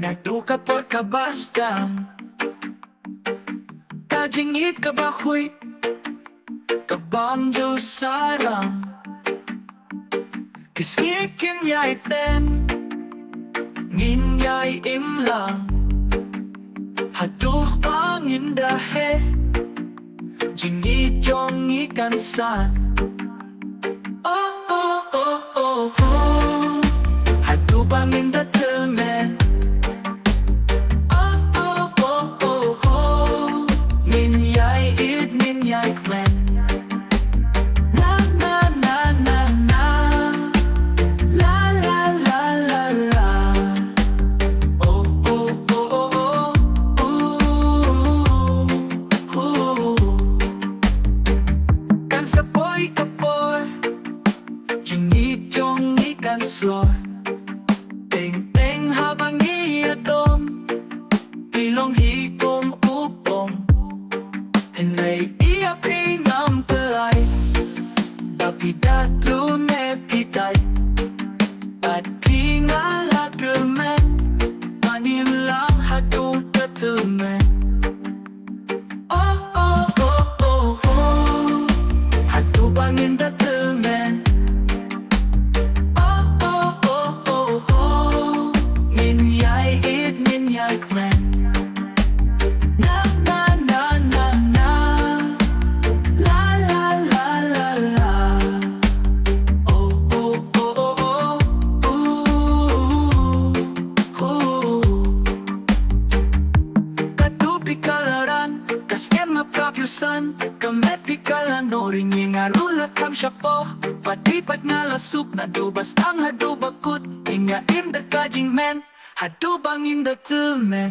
nagdukat por kabasdam kajingit kabahuy kabangjo sarang kisngikin yay ten nginyay imlang haduh pangin dahe jingijong ikan san oh oh oh oh oh haduh pangin da Tymmen oh oh oh oh oh nginyay Ieid nginyay kane na na na na na la la la la la oh oh oh oh oh kan sapoy kapor jingijong ikan slor teng-teng habang iadom pilong hipong upong henlay iaping ang pelay dapidat lumepitay at pingala kyrmen panim lang haduh da Tymmen oh oh oh oh oh haduh pangin da Tymmen oh oh oh oh oh nginyay Ieid nginyay kane na na na na na la la la la la oh oh oh oh oh katupi kalaran kasken maprabyusan kamet pikalan oring ingarula kam siya po padipat nga lasuk na dubas ang haduh bakut inga im da kajingmen haduh bangin da Tymmen